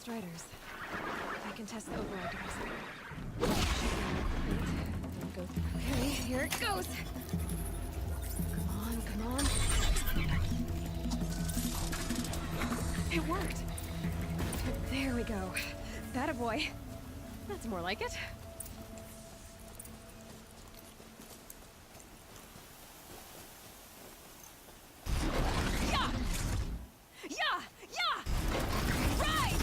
Striders. I can test the override device. Okay, here it goes. Come on, come on. It worked. There we go. That a boy. That's more like it. Yeah! Yeah! Yeah! Right!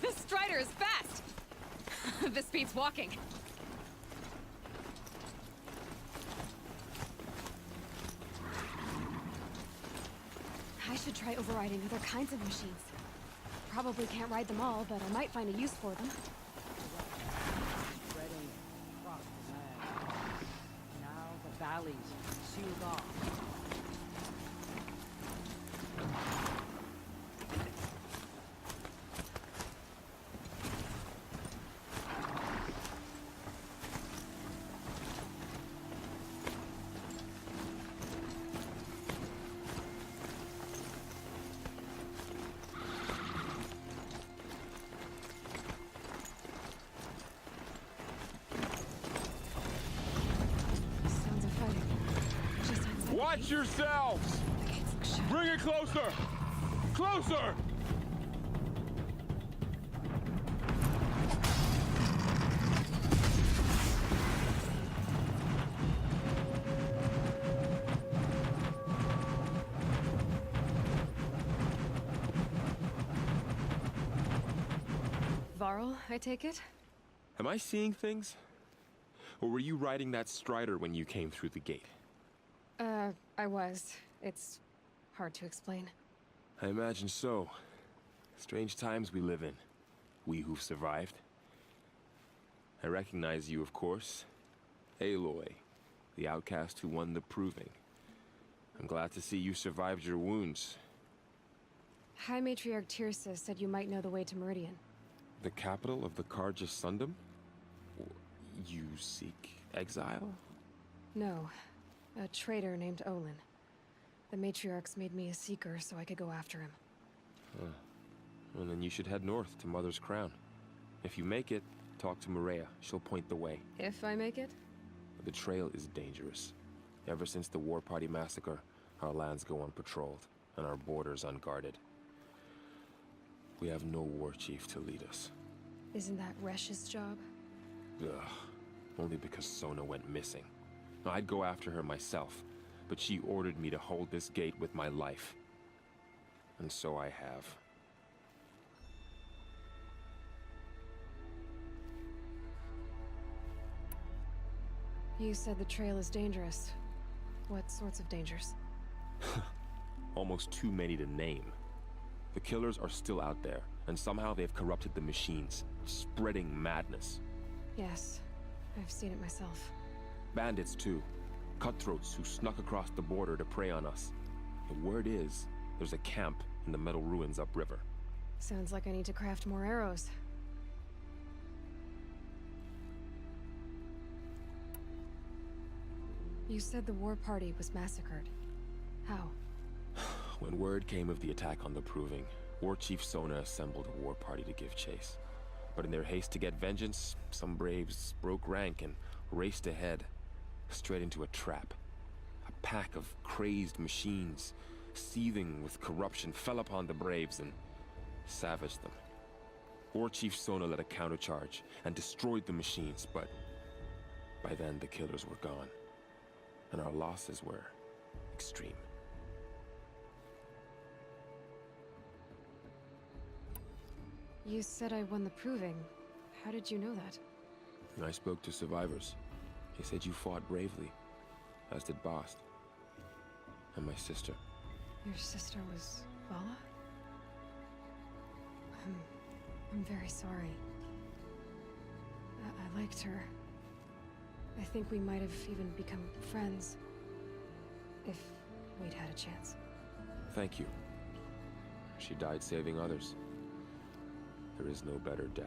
This Strider is fast! This beats walking. I should try overriding other kinds of machines. Probably can't ride them all, but I might find a use for them. Spreading across the land. Now the valleys sealed off. Sounds of fighting. Just outside the Watch gate. yourselves! The gates look shut. Bring it closer! Closer! Varl, I take it? Am I seeing things? Or were you riding that Strider when you came through the gate? I was. It's hard to explain. I imagine so. Strange times we live in. We who've survived. I recognize you, of course. Aloy, the outcast who won the proving. I'm glad to see you survived your wounds. High Matriarch Tirsa said you might know the way to Meridian. The capital of the Carja Sundom? You seek exile? No. A traitor named Olin. The Matriarchs made me a seeker so I could go after him. Well, then you should head north to Mother's Crown. If you make it, talk to Maria. She'll point the way. If I make it? The trail is dangerous. Ever since the War Party massacre, our lands go unpatrolled, and our borders unguarded. We have no war chief to lead us. Isn't that Resh's job? Ugh. Only because Sona went missing. I'd go after her myself, but she ordered me to hold this gate with my life. And so I have. You said the trail is dangerous. What sorts of dangers? Almost too many to name. The killers are still out there, and somehow they've corrupted the machines, spreading madness. Yes, I've seen it myself. Bandits, too. Cutthroats who snuck across the border to prey on us. The word is, there's a camp in the metal ruins upriver. Sounds like I need to craft more arrows. You said the war party was massacred. How? When word came of the attack on the Proving, War Chief Sona assembled a war party to give chase. But in their haste to get vengeance, some braves broke rank and raced ahead, straight into a trap. A pack of crazed machines, seething with corruption, fell upon the braves and savaged them. War Chief Sona led a countercharge and destroyed the machines, but by then the killers were gone, and our losses were extreme. You said I won the Proving. How did you know that? I spoke to survivors. They said you fought bravely, as did Bast. And my sister. Your sister was Vala? I'm very sorry. I liked her. I think we might have even become friends. If we'd had a chance. Thank you. She died saving others. There is no better death.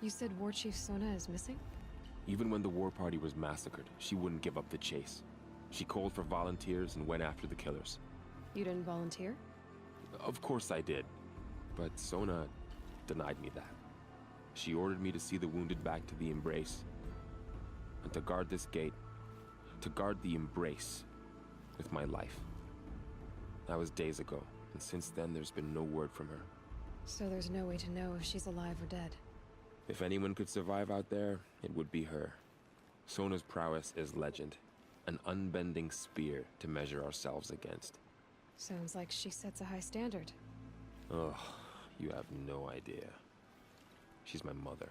You said War Chief Sona is missing? Even when the war party was massacred, she wouldn't give up the chase. She called for volunteers and went after the killers. You didn't volunteer? Of course I did. But Sona denied me that. She ordered me to see the wounded back to the Embrace. And to guard this gate. To guard the Embrace. With my life. That was days ago. And since then, there's been no word from her. So there's no way to know if she's alive or dead. If anyone could survive out there, it would be her. Sona's prowess is legend. An unbending spear to measure ourselves against. Sounds like she sets a high standard. Ugh, you have no idea. She's my mother.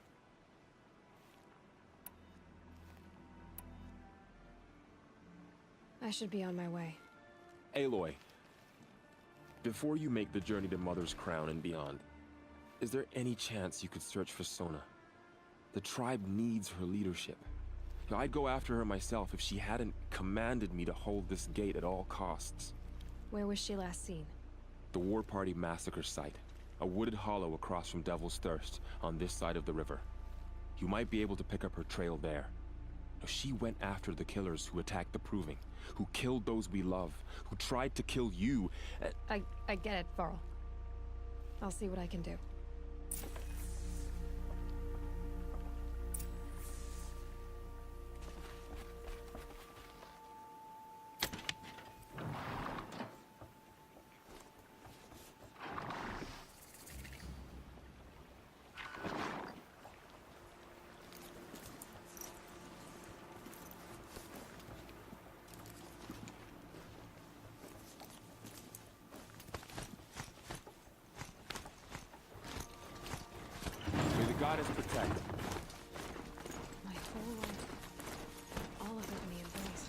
I should be on my way. Aloy, before you make the journey to Mother's Crown and beyond, is there any chance you could search for Sona? The tribe needs her leadership. I'd go after her myself if she hadn't commanded me to hold this gate at all costs. Where was she last seen? The War Party massacre site. A wooded hollow across from Devil's Thirst, on this side of the river. You might be able to pick up her trail there. She went after the killers who attacked the Proving, who killed those we love, who tried to kill you. I get it, Varl. I'll see what I can do. May the goddess protect. My whole life. All of it in the Embrace.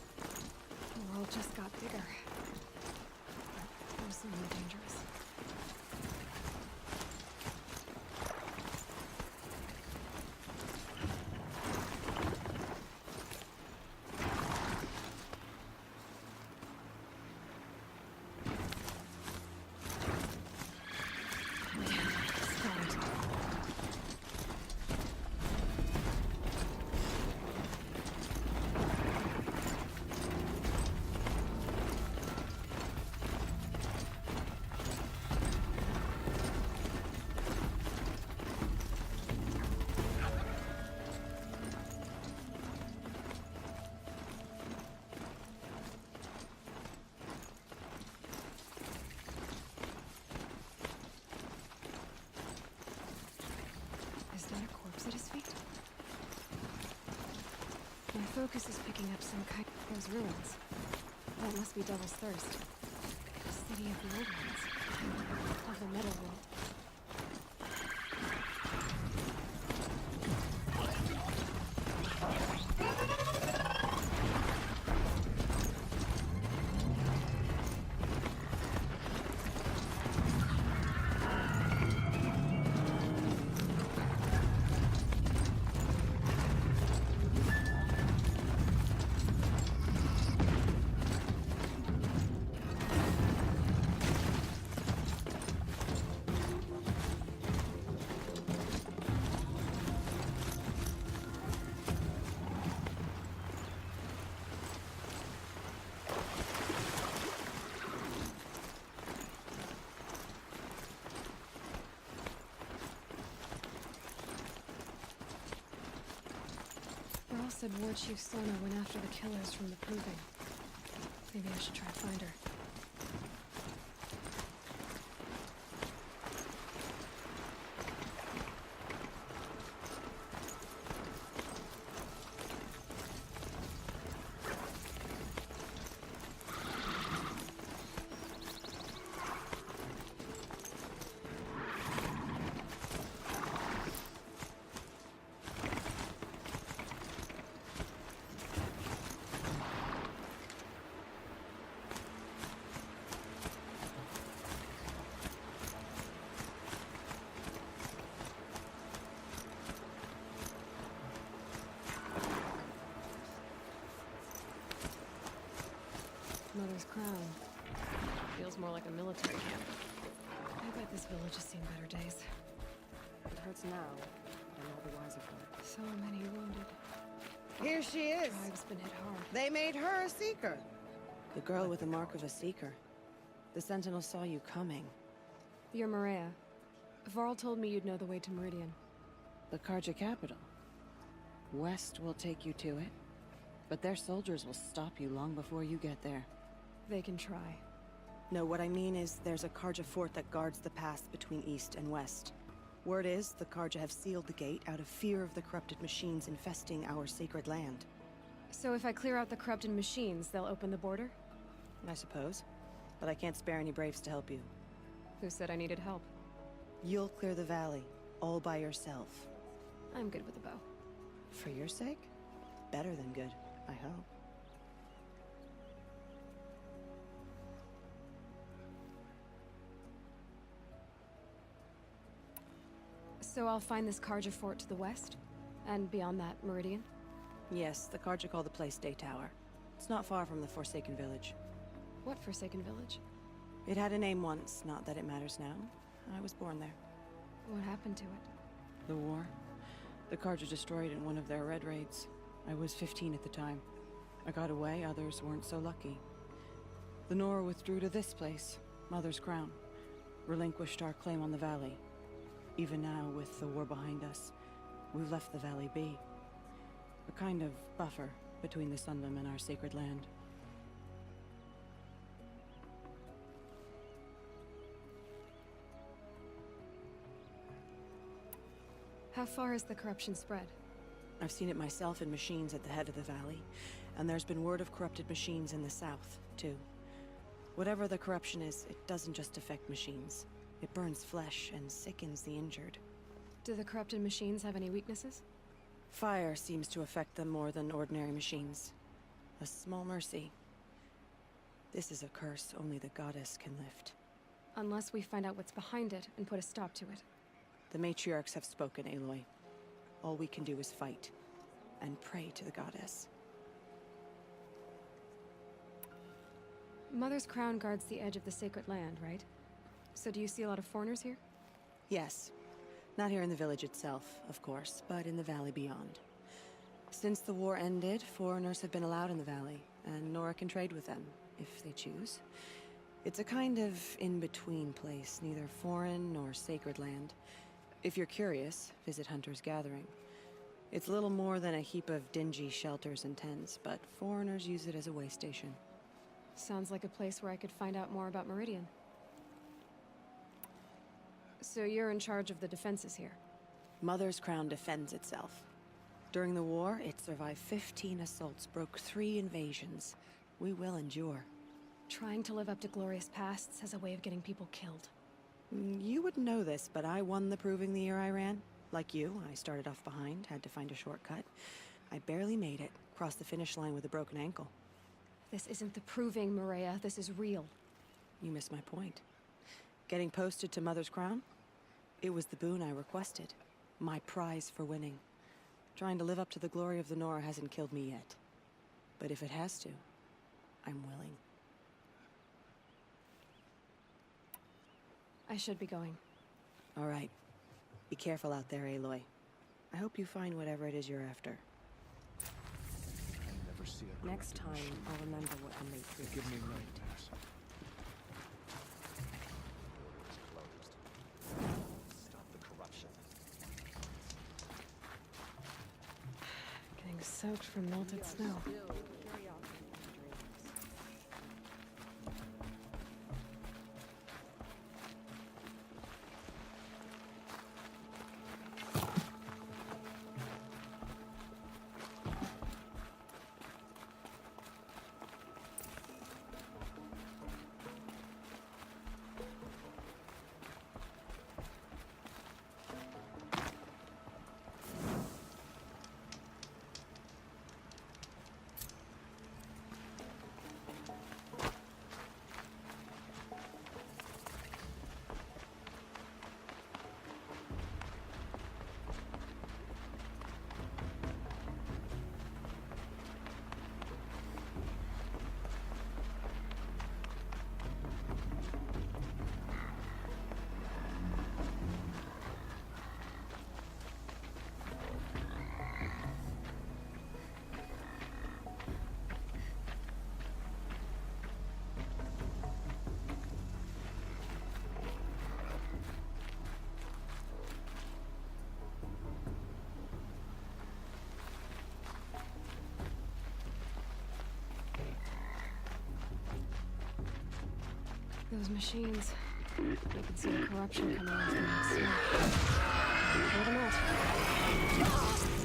The world just got bigger. But mostly more dangerous. Is that a corpse at his feet? My focus is picking up some kind of those ruins. That must be Devil's Thirst. The city of the old ones. Of the metal world. Varl said War Chief Sona went after the killers from the Proving. Maybe I should try to find her. more like a military camp. I bet this village has seen better days. It hurts now, but I'm all the wiser for it. So many wounded. Here she is. Tribe's been hit hard. They made her a seeker. The girl with the mark of a seeker. The Sentinel saw you coming. You're Maria. Varl told me you'd know the way to Meridian. The Karja capital. West will take you to it, but their soldiers will stop you long before you get there. They can try. No, what I mean is there's a Karja fort that guards the pass between east and west. Word is, the Karja have sealed the gate out of fear of the corrupted machines infesting our sacred land. So if I clear out the corrupted machines, they'll open the border? I suppose. But I can't spare any braves to help you. Who said I needed help? You'll clear the valley, all by yourself. I'm good with a bow. For your sake? Better than good, I hope. So I'll find this Karja fort to the west? And beyond that, Meridian? Yes, the Karja call the place Day Tower. It's not far from the Forsaken Village. What Forsaken Village? It had a name once, not that it matters now. I was born there. What happened to it? The war. The Karja destroyed it in one of their red raids. I was 15 at the time. I got away, others weren't so lucky. The Nora withdrew to this place, Mother's Crown. Relinquished our claim on the valley. Even now, with the war behind us, we've left the valley be. A kind of buffer between the Sundom and our sacred land. How far has the corruption spread? I've seen it myself in machines at the head of the valley, and there's been word of corrupted machines in the south, too. Whatever the corruption is, it doesn't just affect machines. It burns flesh and sickens the injured. Do the corrupted machines have any weaknesses? Fire seems to affect them more than ordinary machines. A small mercy. This is a curse only the goddess can lift. Unless we find out what's behind it and put a stop to it. The matriarchs have spoken, Aloy. All we can do is fight, and pray to the goddess. Mother's Crown guards the edge of the sacred land, right? So do you see a lot of foreigners here? Yes. Not here in the village itself, of course, but in the valley beyond. Since the war ended, foreigners have been allowed in the valley, and Nora can trade with them, if they choose. It's a kind of in-between place, neither foreign nor sacred land. If you're curious, visit Hunter's Gathering. It's little more than a heap of dingy shelters and tents, but foreigners use it as a way station. Sounds like a place where I could find out more about Meridian. So you're in charge of the defenses here? Mother's Crown defends itself. During the war, it survived 15 assaults, broke 3 invasions. We will endure. Trying to live up to glorious pasts as a way of getting people killed. You wouldn't know this, but I won the proving the year I ran. Like you, I started off behind, had to find a shortcut. I barely made it, crossed the finish line with a broken ankle. This isn't the proving, Maria. This is real. You missed my point. Getting posted to Mother's Crown? It was the boon I requested. My prize for winning. Trying to live up to the glory of the Nora hasn't killed me yet. But if it has to, I'm willing. I should be going. All right. Be careful out there, Aloy. I hope you find whatever it is you're after. Next time, I'll remember what the matriarchs Give me told nightmares. Stop the corruption. Getting soaked from melted snow. Still, curiosity and dreams. Those machines. I can see the corruption coming off them with smoke. Clear them out.